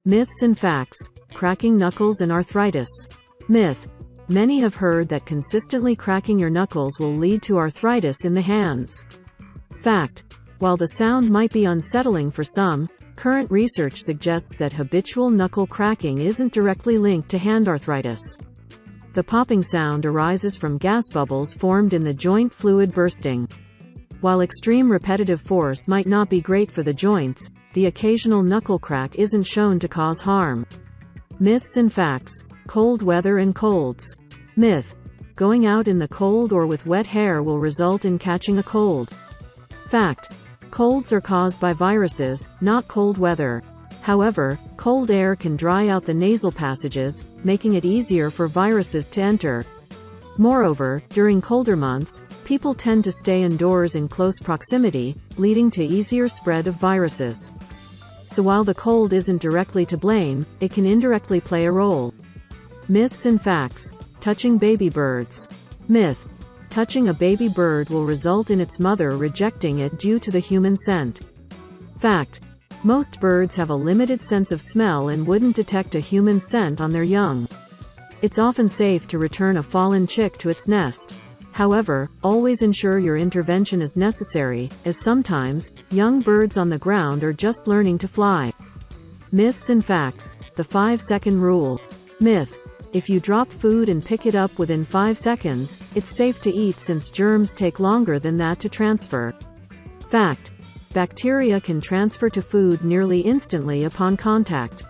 Myths and facts: cracking knuckles and arthritis. Myth: many have heard that consistently cracking your knuckles will lead to arthritis in the hands. Fact: while the sound might be unsettling for some, current research suggests that habitual knuckle cracking isn't directly linked to hand arthritis. The popping sound arises from gas bubbles formed in the joint fluid bursting. While extreme repetitive force might not be great for the joints, the occasional knuckle crack isn't shown to cause harm. Myths and facts: cold weather and colds. Myth: going out in the cold or with wet hair will result in catching a cold. Fact: colds are caused by viruses, not cold weather. However, cold air can dry out the nasal passages, making it easier for viruses to enter. Moreover, during colder months, people tend to stay indoors in close proximity, leading to easier spread of viruses. So while the cold isn't directly to blame, it can indirectly play a role. Myths and facts: touching baby birds. Myth: touching a baby bird will result in its mother rejecting it due to the human scent. Fact: most birds have a limited sense of smell and wouldn't detect a human scent on their young. It's often safe to return a fallen chick to its nest. However, always ensure your intervention is necessary, as sometimes, young birds on the ground are just learning to fly. Myths and facts: the 5-second rule. Myth: if you drop food and pick it up within 5 seconds, it's safe to eat since germs take longer than that to transfer. Fact: bacteria can transfer to food nearly instantly upon contact.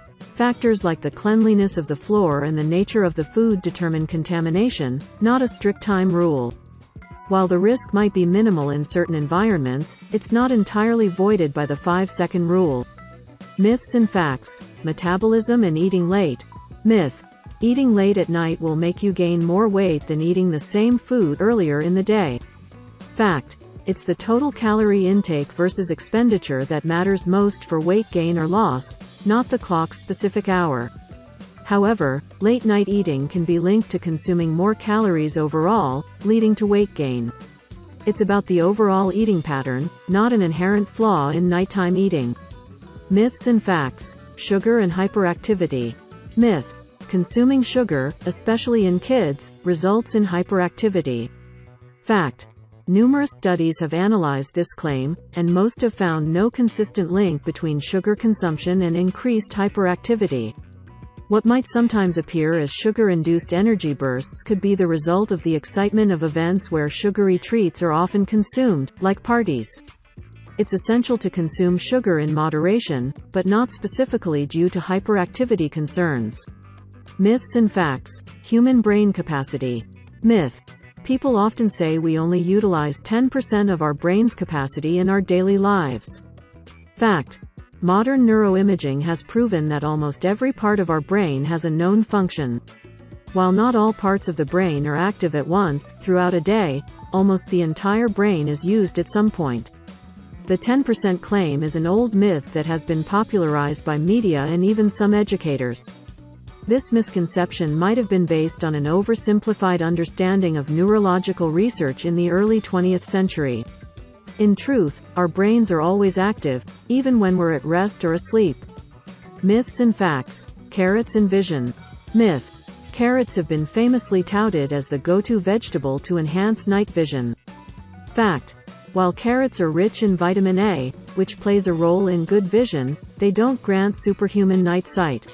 Factors like the cleanliness of the floor and the nature of the food determine contamination, not a strict time rule. While the risk might be minimal in certain environments, it's not entirely voided by the 5-second rule. Myths and facts: metabolism and eating late. Myth: eating late at night will make you gain more weight than eating the same food earlier in the day. Fact: it's the total calorie intake versus expenditure that matters most for weight gain or loss, not the clock's specific hour. However, late-night eating can be linked to consuming more calories overall, leading to weight gain. It's about the overall eating pattern, not an inherent flaw in nighttime eating. Myths and facts: sugar and hyperactivity. Myth: consuming sugar, especially in kids, results in hyperactivity. Fact: numerous studies have analyzed this claim, and most have found no consistent link between sugar consumption and increased hyperactivity. What might sometimes appear as sugar-induced energy bursts could be the result of the excitement of events where sugary treats are often consumed, like parties. It's essential to consume sugar in moderation, but not specifically due to hyperactivity concerns. Myths and facts: human brain capacity. Myth: people often say we only utilize 10% of our brain's capacity in our daily lives. Fact: modern neuroimaging has proven that almost every part of our brain has a known function. While not all parts of the brain are active at once, throughout a day, almost the entire brain is used at some point. The 10% claim is an old myth that has been popularized by media and even some educators. This misconception might have been based on an oversimplified understanding of neurological research in the early 20th century. In truth, our brains are always active, even when we're at rest or asleep. Myths and facts: carrots and vision. Myth: carrots have been famously touted as the go-to vegetable to enhance night vision. Fact: while carrots are rich in vitamin A, which plays a role in good vision, they don't grant superhuman night sight.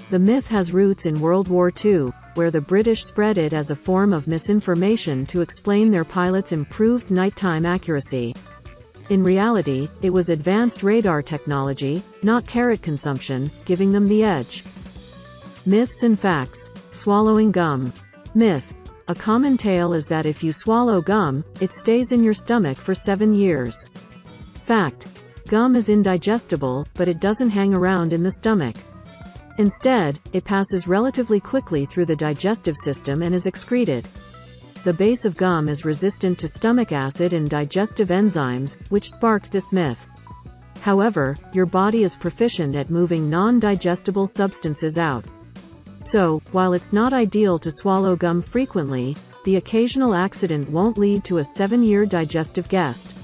The myth has roots in World War II, where the British spread it as a form of misinformation to explain their pilots' improved nighttime accuracy. In reality, it was advanced radar technology, not carrot consumption, giving them the edge. Myths and facts: swallowing gum. Myth: a common tale is that if you swallow gum, it stays in your stomach for 7 years. Fact: gum is indigestible, but it doesn't hang around in the stomach. Instead, it passes relatively quickly through the digestive system and is excreted. The base of gum is resistant to stomach acid and digestive enzymes, which sparked this myth. However, your body is proficient at moving non-digestible substances out. So, while it's not ideal to swallow gum frequently, the occasional accident won't lead to a 7-year digestive guest.